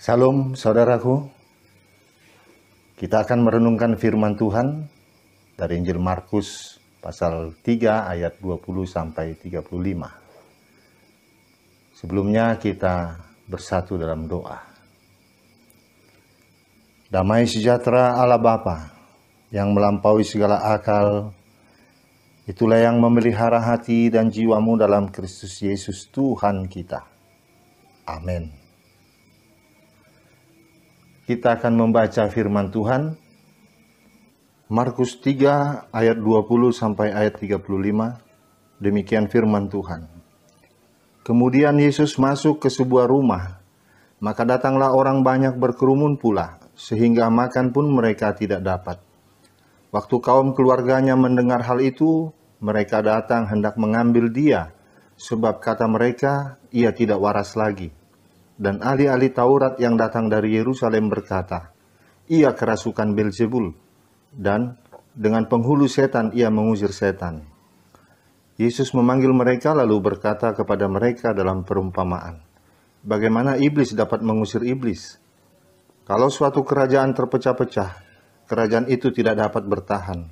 Salam saudaraku, kita akan merenungkan firman Tuhan dari Injil Markus pasal 3 ayat 20 sampai 35. Sebelumnya kita bersatu dalam doa. Damai sejahtera Allah Bapa yang melampaui segala akal, itulah yang memelihara hati dan jiwamu dalam Kristus Yesus Tuhan kita. Amin. Kita akan membaca firman Tuhan, Markus 3 ayat 20 sampai ayat 35, demikian firman Tuhan. Kemudian Yesus masuk ke sebuah rumah, maka datanglah orang banyak berkerumun pula, sehingga makan pun mereka tidak dapat. Waktu kaum keluarganya mendengar hal itu, mereka datang hendak mengambil dia, sebab kata mereka, ia tidak waras lagi. Dan ahli-ahli Taurat yang datang dari Yerusalem berkata, ia kerasukan Beelzebul, dan dengan penghulu setan ia mengusir setan. Yesus memanggil mereka lalu berkata kepada mereka dalam perumpamaan, bagaimana iblis dapat mengusir iblis? Kalau suatu kerajaan terpecah-pecah, kerajaan itu tidak dapat bertahan.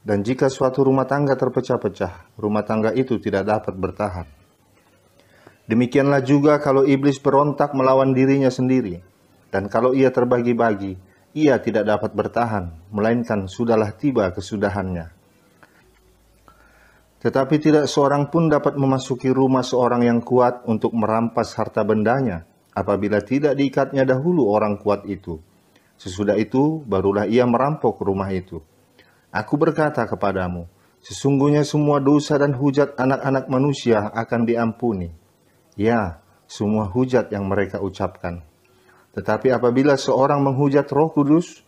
Dan jika suatu rumah tangga terpecah-pecah, rumah tangga itu tidak dapat bertahan. Demikianlah juga kalau iblis berontak melawan dirinya sendiri, dan kalau ia terbagi-bagi, ia tidak dapat bertahan, melainkan sudahlah tiba kesudahannya. Tetapi tidak seorang pun dapat memasuki rumah seorang yang kuat untuk merampas harta bendanya, apabila tidak diikatnya dahulu orang kuat itu. Sesudah itu, barulah ia merampok rumah itu. Aku berkata kepadamu, sesungguhnya semua dosa dan hujat anak-anak manusia akan diampuni. Ya, semua hujat yang mereka ucapkan. Tetapi apabila seorang menghujat Roh Kudus,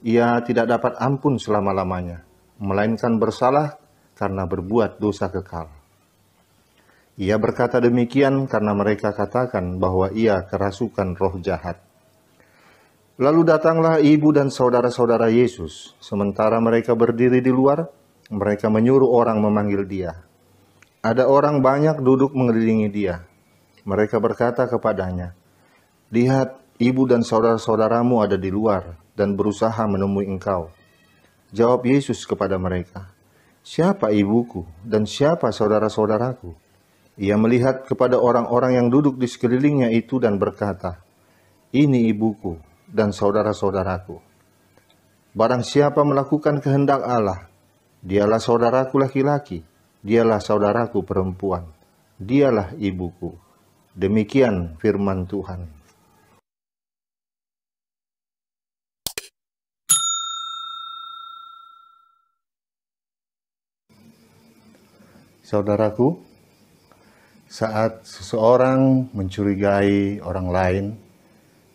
ia tidak dapat ampun selama-lamanya, melainkan bersalah karena berbuat dosa kekal. Ia berkata demikian karena mereka katakan bahwa ia kerasukan roh jahat. Lalu datanglah ibu dan saudara-saudara Yesus. Sementara mereka berdiri di luar, mereka menyuruh orang memanggil dia. Ada orang banyak duduk mengelilingi dia. Mereka berkata kepadanya, lihat, ibu dan saudara-saudaramu ada di luar dan berusaha menemui engkau. Jawab Yesus kepada mereka, siapa ibuku dan siapa saudara-saudaraku? Ia melihat kepada orang-orang yang duduk di sekelilingnya itu dan berkata, ini ibuku dan saudara-saudaraku. Barang siapa melakukan kehendak Allah, dialah saudaraku laki-laki, dialah saudaraku perempuan, dialah ibuku. Demikian firman Tuhan. Saudaraku, saat seseorang mencurigai orang lain,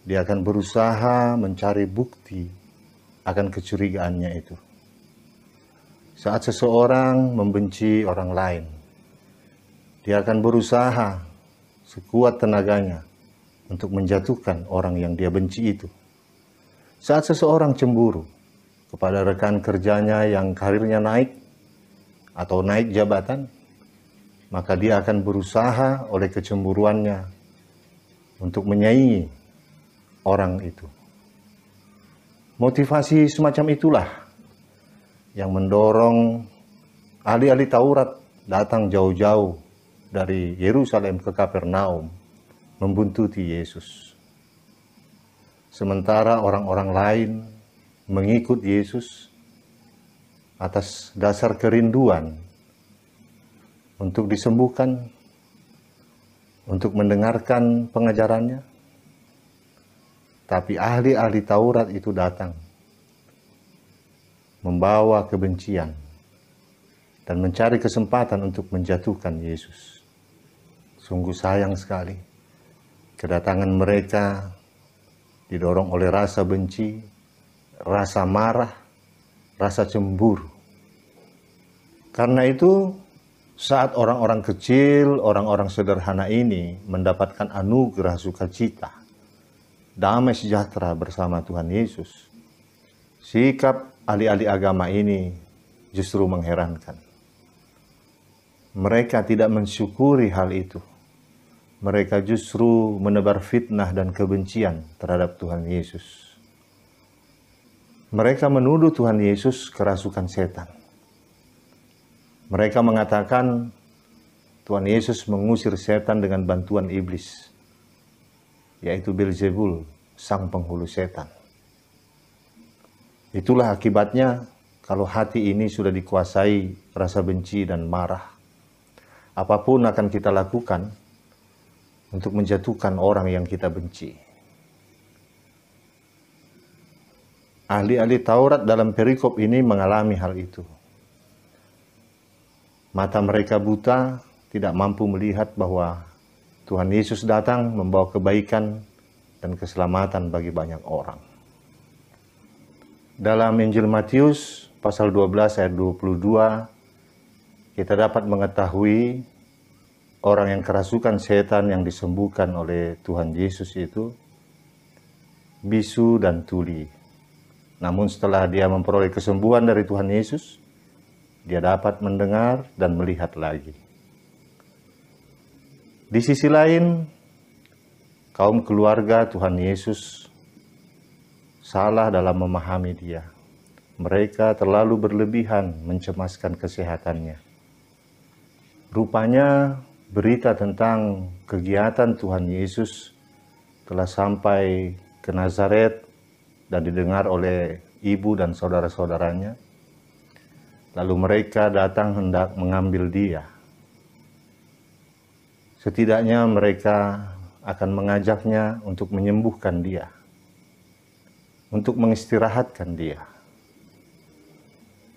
dia akan berusaha mencari bukti akan kecurigaannya itu. Saat seseorang membenci orang lain, dia akan berusaha sekuat tenaganya untuk menjatuhkan orang yang dia benci itu. Saat seseorang cemburu kepada rekan kerjanya yang karirnya naik atau naik jabatan, maka dia akan berusaha oleh kecemburuannya untuk menyaingi orang itu. Motivasi semacam itulah yang mendorong ahli-ahli Taurat datang jauh-jauh dari Yerusalem ke Kapernaum membuntuti Yesus. Sementara orang-orang lain mengikut Yesus atas dasar kerinduan untuk disembuhkan, untuk mendengarkan pengajarannya. Tapi ahli-ahli Taurat itu datang membawa kebencian dan mencari kesempatan untuk menjatuhkan Yesus. Sungguh sayang sekali, kedatangan mereka didorong oleh rasa benci, rasa marah, rasa cemburu. Karena itu, saat orang-orang kecil, orang-orang sederhana ini mendapatkan anugerah sukacita, damai sejahtera bersama Tuhan Yesus, sikap ahli-ahli agama ini justru mengherankan. Mereka tidak mensyukuri hal itu. mereka justru menebar fitnah dan kebencian terhadap Tuhan Yesus. Mereka menuduh Tuhan Yesus kerasukan setan. Mereka mengatakan Tuhan Yesus mengusir setan dengan bantuan iblis, yaitu Beelzebul, sang penghulu setan. Itulah akibatnya kalau hati ini sudah dikuasai rasa benci dan marah. Apapun akan kita lakukan untuk menjatuhkan orang yang kita benci. Ahli-ahli Taurat dalam perikop ini mengalami hal itu. Mata mereka buta, tidak mampu melihat bahwa Tuhan Yesus datang membawa kebaikan dan keselamatan bagi banyak orang. Dalam Injil Matius pasal 12 ayat 22, kita dapat mengetahui orang yang kerasukan setan yang disembuhkan oleh Tuhan Yesus itu bisu dan tuli. Namun setelah dia memperoleh kesembuhan dari Tuhan Yesus, dia dapat mendengar dan melihat lagi. Di sisi lain, kaum keluarga Tuhan Yesus salah dalam memahami dia. Mereka terlalu berlebihan mencemaskan kesehatannya. Rupanya berita tentang kegiatan Tuhan Yesus telah sampai ke Nazaret dan didengar oleh ibu dan saudara-saudaranya. Lalu mereka datang hendak mengambil dia. Setidaknya mereka akan mengajaknya untuk menyembuhkan dia, untuk mengistirahatkan dia.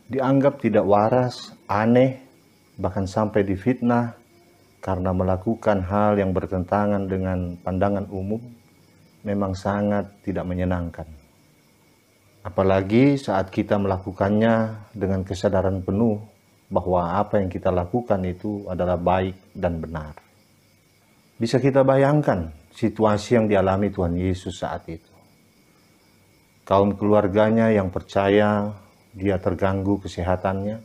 Dianggap tidak waras, aneh, bahkan sampai difitnah karena melakukan hal yang bertentangan dengan pandangan umum, memang sangat tidak menyenangkan. Apalagi saat kita melakukannya dengan kesadaran penuh bahwa apa yang kita lakukan itu adalah baik dan benar. Bisa kita bayangkan situasi yang dialami Tuhan Yesus saat itu. Kaum keluarganya yang percaya dia terganggu kesehatannya.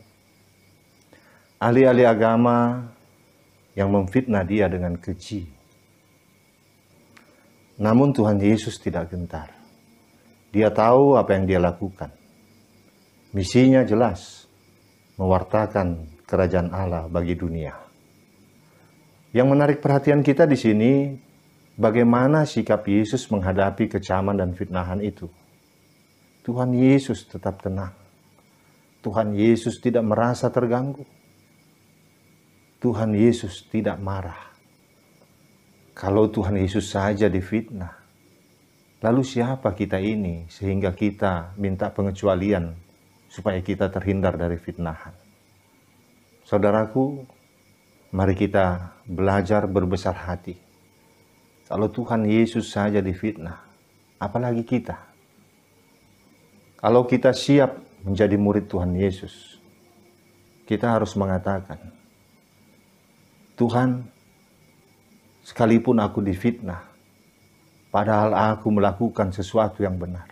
Ahli-ahli agama yang memfitnah dia dengan keji. Namun Tuhan Yesus tidak gentar. Dia tahu apa yang dia lakukan. Misinya jelas, mewartakan kerajaan Allah bagi dunia. Yang menarik perhatian kita di sini, bagaimana sikap Yesus menghadapi kecaman dan fitnahan itu. Tuhan Yesus tetap tenang. Tuhan Yesus tidak merasa terganggu. Tuhan Yesus tidak marah. Kalau Tuhan Yesus saja difitnah, lalu siapa kita ini sehingga kita minta pengecualian supaya kita terhindar dari fitnahan? Saudaraku, mari kita belajar berbesar hati. Kalau Tuhan Yesus saja difitnah, apalagi kita? Kalau kita siap menjadi murid Tuhan Yesus, kita harus mengatakan, Tuhan, sekalipun aku difitnah, padahal aku melakukan sesuatu yang benar,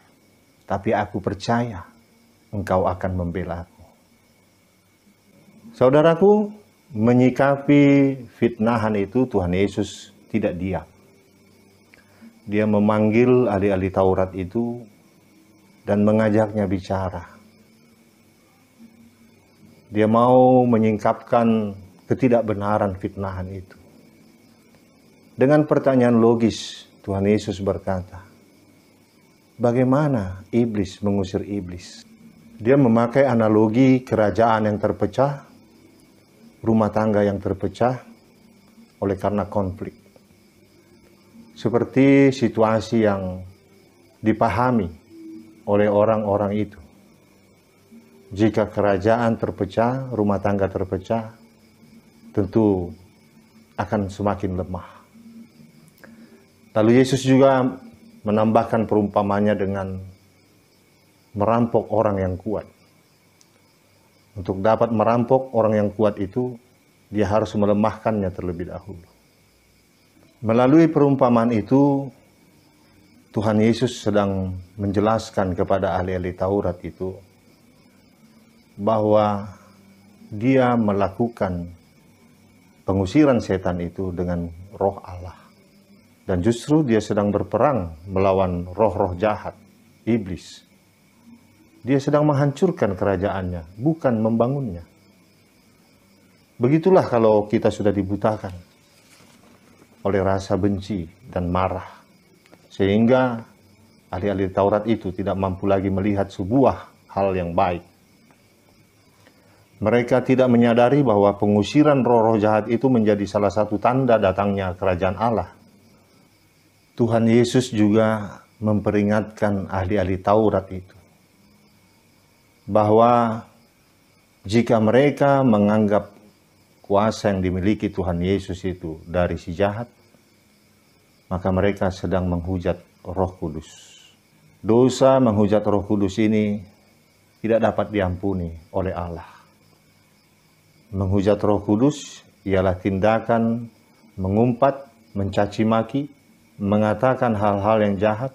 tapi aku percaya Engkau akan membela aku. Saudaraku, menyikapi fitnahan itu Tuhan Yesus tidak diam. Dia memanggil ahli-ahli Taurat itu dan mengajaknya bicara. Dia mau menyingkapkan ketidakbenaran fitnahan itu. Dengan pertanyaan logis, Tuhan Yesus berkata, bagaimana iblis mengusir iblis? Dia memakai analogi kerajaan yang terpecah, rumah tangga yang terpecah oleh karena konflik. Seperti situasi yang dipahami oleh orang-orang itu. Jika kerajaan terpecah, rumah tangga terpecah, tentu akan semakin lemah. Lalu Yesus juga menambahkan perumpamannya dengan merampok orang yang kuat. Untuk dapat merampok orang yang kuat itu, dia harus melemahkannya terlebih dahulu. Melalui perumpamaan itu, Tuhan Yesus sedang menjelaskan kepada ahli-ahli Taurat itu bahwa dia melakukan pengusiran setan itu dengan roh Allah. Dan justru dia sedang berperang melawan roh-roh jahat, iblis. Dia sedang menghancurkan kerajaannya, bukan membangunnya. Begitulah kalau kita sudah dibutakan oleh rasa benci dan marah, sehingga ahli-ahli Taurat itu tidak mampu lagi melihat sebuah hal yang baik. Mereka tidak menyadari bahwa pengusiran roh-roh jahat itu menjadi salah satu tanda datangnya kerajaan Allah. Tuhan Yesus juga memperingatkan ahli-ahli Taurat itu bahwa jika mereka menganggap kuasa yang dimiliki Tuhan Yesus itu dari si jahat, maka mereka sedang menghujat Roh Kudus. Dosa menghujat Roh Kudus ini tidak dapat diampuni oleh Allah. Menghujat Roh Kudus ialah tindakan mengumpat, mencaci maki, mengatakan hal-hal yang jahat,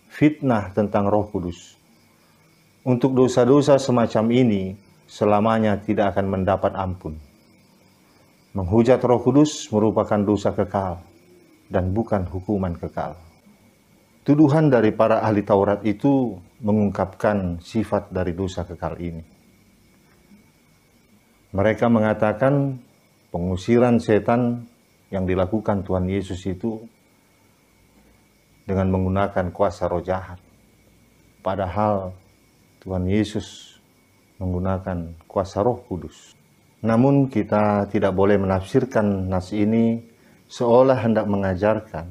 fitnah tentang Roh Kudus. Untuk dosa-dosa semacam ini selamanya tidak akan mendapat ampun. Menghujat Roh Kudus merupakan dosa kekal dan bukan hukuman kekal. Tuduhan dari para ahli Taurat itu mengungkapkan sifat dari dosa kekal ini. Mereka mengatakan pengusiran setan yang dilakukan Tuhan Yesus itu dengan menggunakan kuasa roh jahat. Padahal Tuhan Yesus menggunakan kuasa Roh Kudus. Namun kita tidak boleh menafsirkan nas ini seolah hendak mengajarkan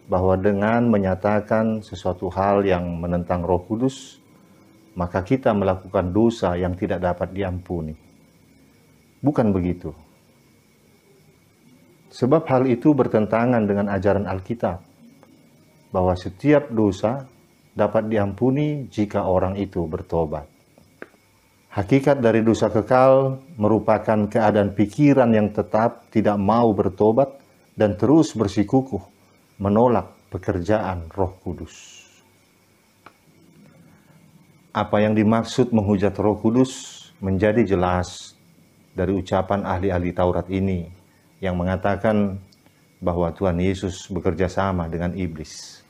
bahwa dengan menyatakan sesuatu hal yang menentang Roh Kudus, maka kita melakukan dosa yang tidak dapat diampuni. Bukan begitu. Sebab hal itu bertentangan dengan ajaran Alkitab, bahwa setiap dosa dapat diampuni jika orang itu bertobat. Hakikat dari dosa kekal merupakan keadaan pikiran yang tetap tidak mau bertobat dan terus bersikukuh menolak pekerjaan Roh Kudus. Apa yang dimaksud menghujat Roh Kudus menjadi jelas dari ucapan ahli-ahli Taurat ini yang mengatakan bahwa Tuhan Yesus bekerja sama dengan iblis.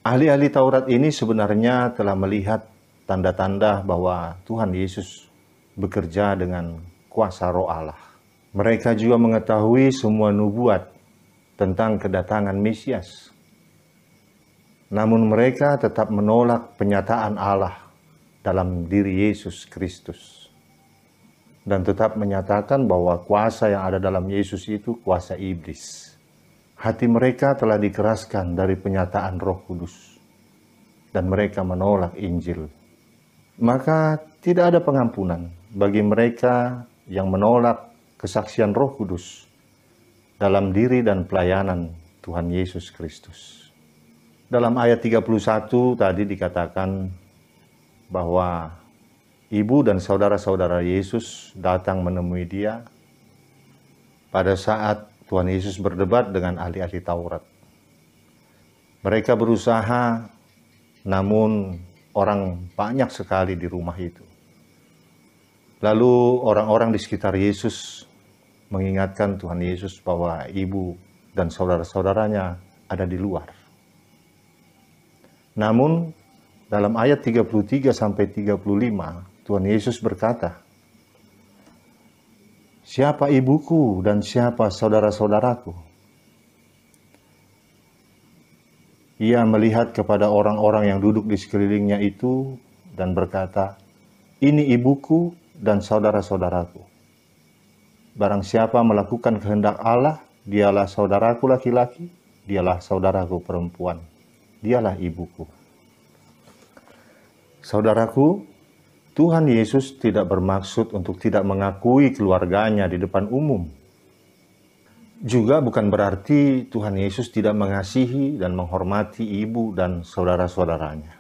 Ahli-ahli Taurat ini sebenarnya telah melihat tanda-tanda bahwa Tuhan Yesus bekerja dengan kuasa Roh Allah. Mereka juga mengetahui semua nubuat tentang kedatangan Mesias. Namun mereka tetap menolak penyataan Allah dalam diri Yesus Kristus. Dan tetap menyatakan bahwa kuasa yang ada dalam Yesus itu kuasa iblis. Hati mereka telah dikeraskan dari penyataan Roh Kudus. Dan mereka menolak Injil. Maka tidak ada pengampunan bagi mereka yang menolak kesaksian Roh Kudus dalam diri dan pelayanan Tuhan Yesus Kristus. Dalam ayat 31 tadi dikatakan bahwa ibu dan saudara-saudara Yesus datang menemui dia pada saat Tuhan Yesus berdebat dengan ahli-ahli Taurat. Mereka berusaha, namun orang banyak sekali di rumah itu. Lalu orang-orang di sekitar Yesus mengingatkan Tuhan Yesus bahwa ibu dan saudara-saudaranya ada di luar. Namun dalam ayat 33 sampai 35 Tuhan Yesus berkata, "Siapa ibuku dan siapa saudara-saudaraku?" Ia melihat kepada orang-orang yang duduk di sekelilingnya itu dan berkata, "Ini ibuku dan saudara-saudaraku. Barang siapa melakukan kehendak Allah, dialah saudaraku laki-laki, dialah saudaraku perempuan, dialah ibuku." Saudaraku, Tuhan Yesus tidak bermaksud untuk tidak mengakui keluarganya di depan umum. Juga bukan berarti Tuhan Yesus tidak mengasihi dan menghormati ibu dan saudara-saudaranya.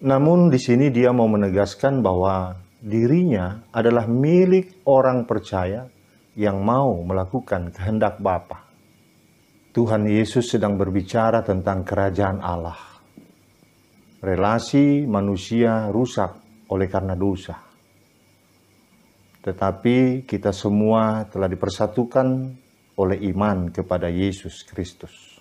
Namun di sini dia mau menegaskan bahwa dirinya adalah milik orang percaya yang mau melakukan kehendak Bapa. Tuhan Yesus sedang berbicara tentang kerajaan Allah. Relasi manusia rusak oleh karena dosa. tetapi kita semua telah dipersatukan oleh iman kepada Yesus Kristus.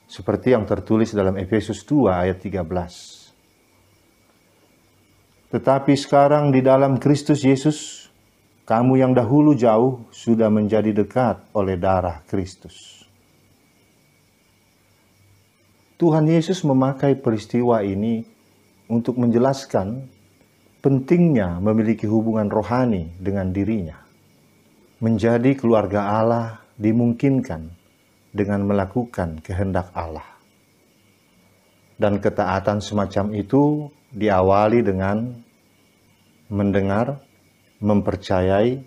Seperti yang tertulis dalam Efesus 2 ayat 13. Tetapi sekarang di dalam Kristus Yesus, kamu yang dahulu jauh sudah menjadi dekat oleh darah Kristus. Tuhan Yesus memakai peristiwa ini untuk menjelaskan pentingnya memiliki hubungan rohani dengan dirinya. Menjadi keluarga Allah dimungkinkan dengan melakukan kehendak Allah. Dan ketaatan semacam itu diawali dengan mendengar, mempercayai,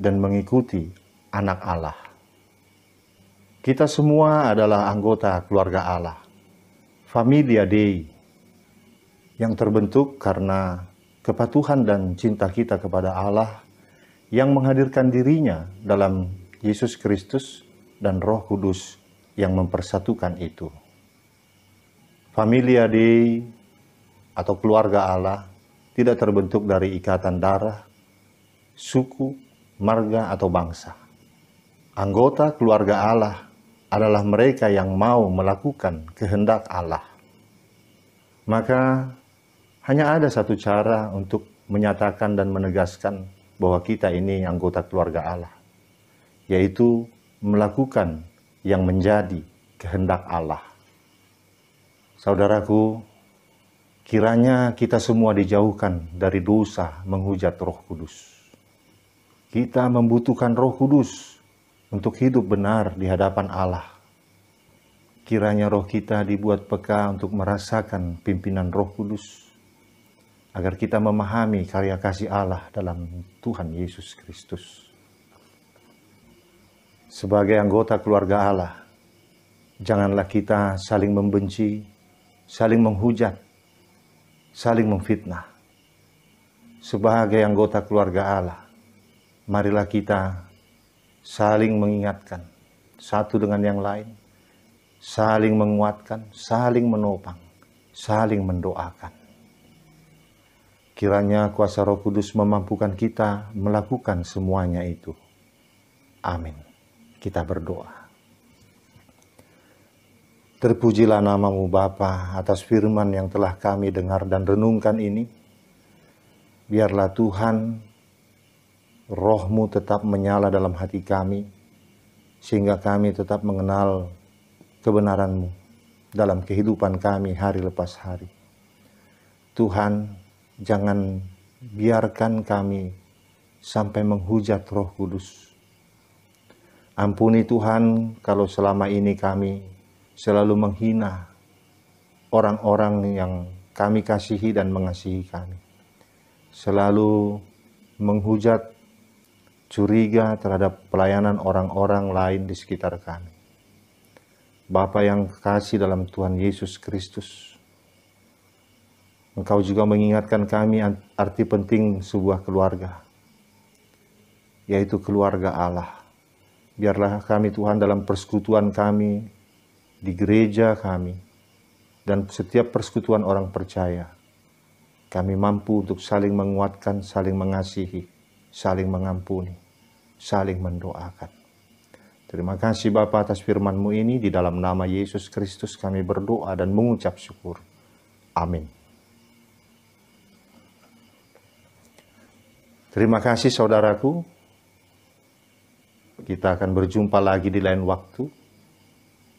dan mengikuti anak Allah. Kita semua adalah anggota keluarga Allah, Familia Dei, yang terbentuk karena kepatuhan dan cinta kita kepada Allah yang menghadirkan dirinya dalam Yesus Kristus dan Roh Kudus yang mempersatukan itu. Familia Dei atau keluarga Allah tidak terbentuk dari ikatan darah, suku, marga, atau bangsa. Anggota keluarga Allah adalah mereka yang mau melakukan kehendak Allah. Maka hanya ada satu cara untuk menyatakan dan menegaskan bahwa kita ini anggota keluarga Allah, yaitu melakukan yang menjadi kehendak Allah. Saudaraku, kiranya kita semua dijauhkan dari dosa menghujat Roh Kudus. Kita membutuhkan Roh Kudus untuk hidup benar di hadapan Allah. Kiranya roh kita dibuat peka untuk merasakan pimpinan Roh Kudus, agar kita memahami karya kasih Allah dalam Tuhan Yesus Kristus. Sebagai anggota keluarga Allah, janganlah kita saling membenci, saling menghujat, saling memfitnah. Sebagai anggota keluarga Allah, marilah kita saling mengingatkan satu dengan yang lain, saling menguatkan, saling menopang, saling mendoakan. Kiranya kuasa Roh Kudus memampukan kita melakukan semuanya itu. Amin. Kita berdoa. Terpujilah nama-Mu Bapa atas firman yang telah kami dengar dan renungkan ini. Biarlah Tuhan, Roh-Mu tetap menyala dalam hati kami, sehingga kami tetap mengenal kebenaran-Mu dalam kehidupan kami hari lepas hari. Tuhan, jangan biarkan kami sampai menghujat Roh Kudus. Ampuni Tuhan kalau selama ini kami selalu menghina orang-orang yang kami kasihi dan mengasihi kami. Selalu menghujat, curiga terhadap pelayanan orang-orang lain di sekitar kami. Bapa yang kasih dalam Tuhan Yesus Kristus, Engkau juga mengingatkan kami arti penting sebuah keluarga, yaitu keluarga Allah. Biarlah kami Tuhan dalam persekutuan kami, di gereja kami, dan setiap persekutuan orang percaya, kami mampu untuk saling menguatkan, saling mengasihi, saling mengampuni, saling mendoakan. Terima kasih Bapa atas firman-Mu ini, di dalam nama Yesus Kristus kami berdoa dan mengucap syukur. Amin. Terima kasih saudaraku. Kita akan berjumpa lagi di lain waktu.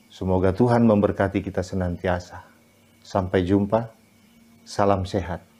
Semoga Tuhan memberkati kita senantiasa. Sampai jumpa. Salam sehat.